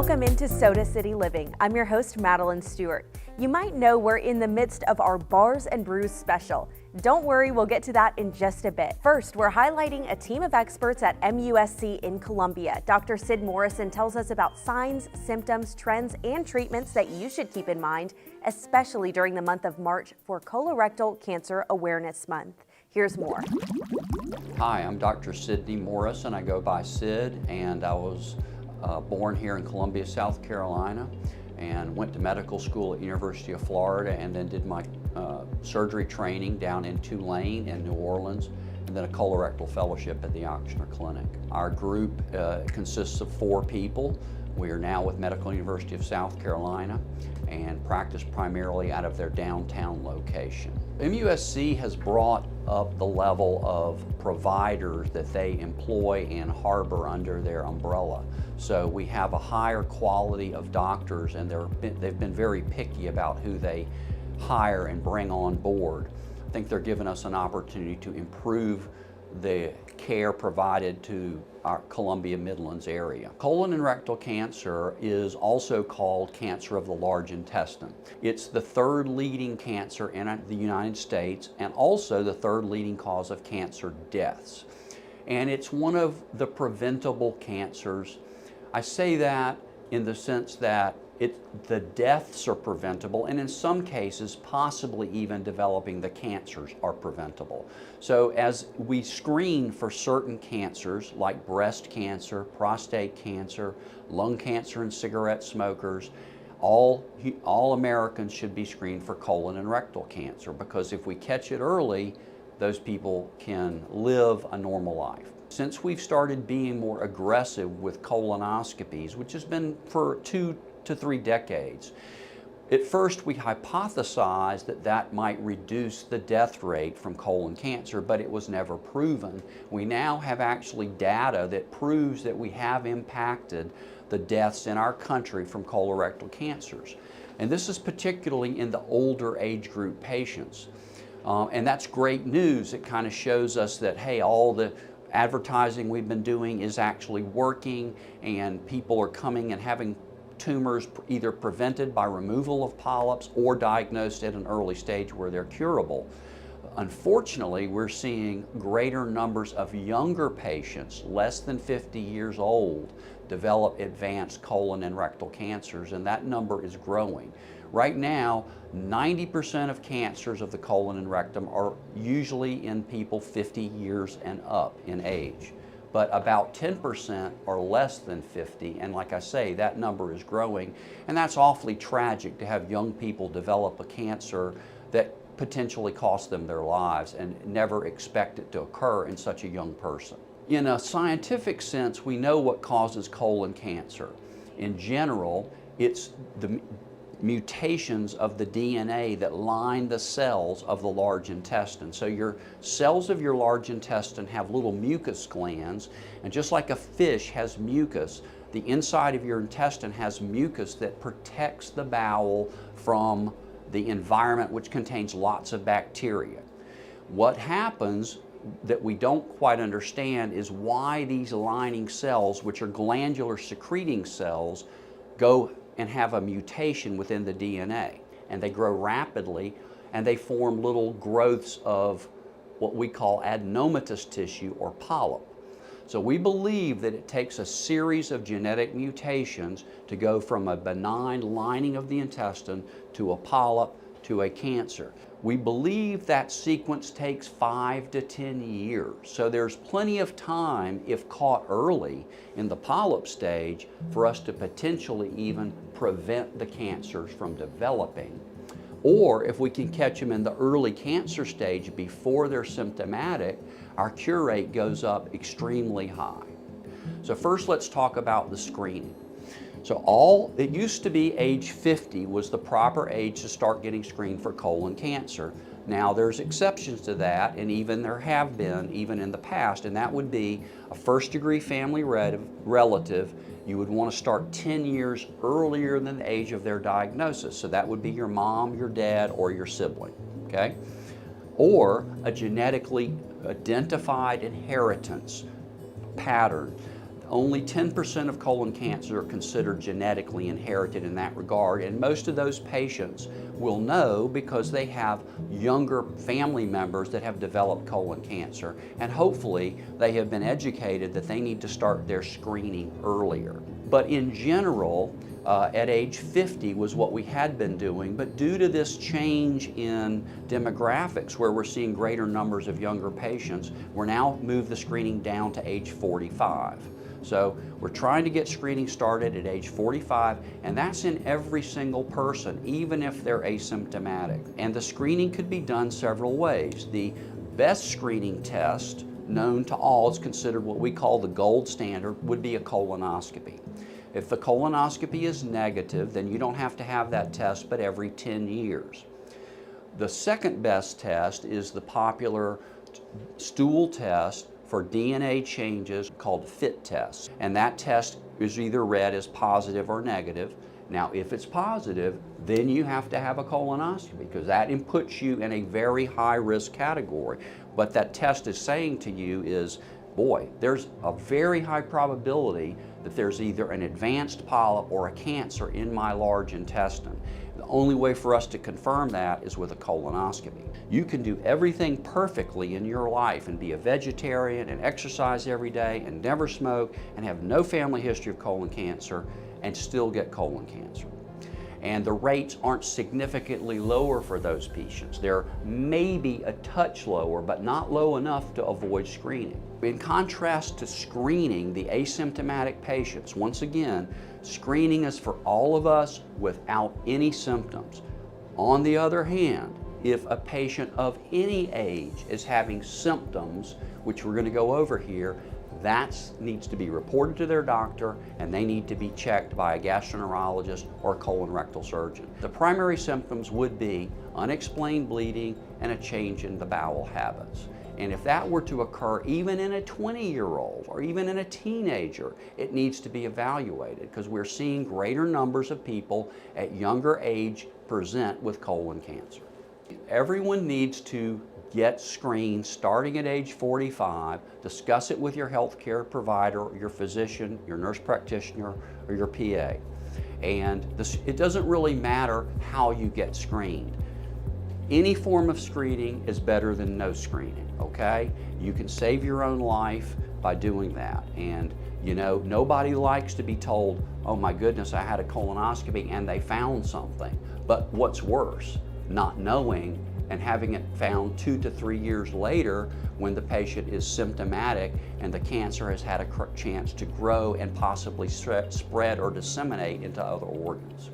Welcome into Soda City Living. I'm your host, Madeline Stewart. You might know we're in the midst of our Bars and Brews special. Don't worry, we'll get to that in just a bit. First, we're highlighting a team of experts at MUSC in Columbia. Dr. Sid Morrison tells us about signs, symptoms, trends, and treatments that you should keep in mind, especially during the month of March for Colorectal Cancer Awareness Month. Here's more. Hi, I'm Dr. Sidney Morrison. I go by Sid, and I was born here in Columbia, South Carolina, and went to medical school at University of Florida, and then did my surgery training down in Tulane in New Orleans, and then a colorectal fellowship at the Ochsner Clinic. Our group consists of 4 people. We are now with Medical University of South Carolina and practice primarily out of their downtown location. MUSC has brought up the level of providers that they employ and harbor under their umbrella. So we have a higher quality of doctors, and they've been very picky about who they hire and bring on board. I think they're giving us an opportunity to improve the care provided to our Columbia Midlands area. Colon and rectal cancer is also called cancer of the large intestine. It's the 3rd leading cancer in the United States, and also the 3rd leading cause of cancer deaths. And it's one of the preventable cancers. I say that in the sense that the deaths are preventable, and in some cases, possibly even developing the cancers are preventable. So as we screen for certain cancers like breast cancer, prostate cancer, lung cancer in cigarette smokers, all Americans should be screened for colon and rectal cancer, because if we catch it early, those people can live a normal life. Since we've started being more aggressive with colonoscopies, which has been for 2 to 3 decades. At first, we hypothesized that might reduce the death rate from colon cancer, but it was never proven. We now have actually data that proves that we have impacted the deaths in our country from colorectal cancers. And this is particularly in the older age group patients. And that's great news. It kind of shows us that, hey, all the advertising we've been doing is actually working, and people are coming and having tumors either prevented by removal of polyps or diagnosed at an early stage where they're curable. Unfortunately, we're seeing greater numbers of younger patients, less than 50 years old, develop advanced colon and rectal cancers, and that number is growing. Right now, 90% of cancers of the colon and rectum are usually in people 50 years and up in age. But about 10% are less than 50, and like I say, that number is growing, and that's awfully tragic to have young people develop a cancer that potentially costs them their lives and never expect it to occur in such a young person. In a scientific sense, we know what causes colon cancer. In general, it's the mutations of the DNA that line the cells of the large intestine. So your cells of your large intestine have little mucus glands, and just like a fish has mucus, the inside of your intestine has mucus that protects the bowel from the environment, which contains lots of bacteria. What happens that we don't quite understand is why these lining cells, which are glandular secreting cells, go and have a mutation within the DNA, and they grow rapidly, and they form little growths of what we call adenomatous tissue or polyp. So we believe that it takes a series of genetic mutations to go from a benign lining of the intestine to a polyp to a cancer. We believe that sequence takes 5 to 10 years. So there's plenty of time, if caught early in the polyp stage, for us to potentially even prevent the cancers from developing. Or if we can catch them in the early cancer stage before they're symptomatic, our cure rate goes up extremely high. So first, let's talk about the screening. So it used to be age 50 was the proper age to start getting screened for colon cancer. Now there's exceptions to that, and even there have been even in the past, and that would be a first-degree family relative. You would want to start 10 years earlier than the age of their diagnosis. So that would be your mom, your dad, or your sibling, okay? Or a genetically identified inheritance pattern. Only 10% of colon cancer are considered genetically inherited in that regard, and most of those patients will know because they have younger family members that have developed colon cancer, and hopefully they have been educated that they need to start their screening earlier. But in general, at age 50 was what we had been doing, but due to this change in demographics where we're seeing greater numbers of younger patients, we're now moved the screening down to age 45. So we're trying to get screening started at age 45, and that's in every single person, even if they're asymptomatic. And the screening could be done several ways. The best screening test known to all is considered what we call the gold standard, would be a colonoscopy. If the colonoscopy is negative, then you don't have to have that test but every 10 years. The second best test is the popular stool test for DNA changes called FIT test. And that test is either read as positive or negative. Now, if it's positive, then you have to have a colonoscopy because that puts you in a very high risk category. What that test is saying to you is, boy, there's a very high probability that there's either an advanced polyp or a cancer in my large intestine. The only way for us to confirm that is with a colonoscopy. You can do everything perfectly in your life and be a vegetarian and exercise every day and never smoke and have no family history of colon cancer and still get colon cancer. And the rates aren't significantly lower for those patients. They're maybe a touch lower, but not low enough to avoid screening. In contrast to screening the asymptomatic patients, once again, screening is for all of us without any symptoms. On the other hand, if a patient of any age is having symptoms, which we're going to go over here, that needs to be reported to their doctor, and they need to be checked by a gastroenterologist or a colon rectal surgeon. The primary symptoms would be unexplained bleeding and a change in the bowel habits. And if that were to occur even in a 20-year-old or even in a teenager, it needs to be evaluated because we're seeing greater numbers of people at younger age present with colon cancer. Everyone needs to get screened starting at age 45, discuss it with your healthcare provider, your physician, your nurse practitioner, or your PA. And it doesn't really matter how you get screened. Any form of screening is better than no screening, okay? You can save your own life by doing that. And you know, nobody likes to be told, oh my goodness, I had a colonoscopy and they found something. But what's worse, not knowing and having it found 2 to 3 years later when the patient is symptomatic and the cancer has had a chance to grow and possibly spread or disseminate into other organs.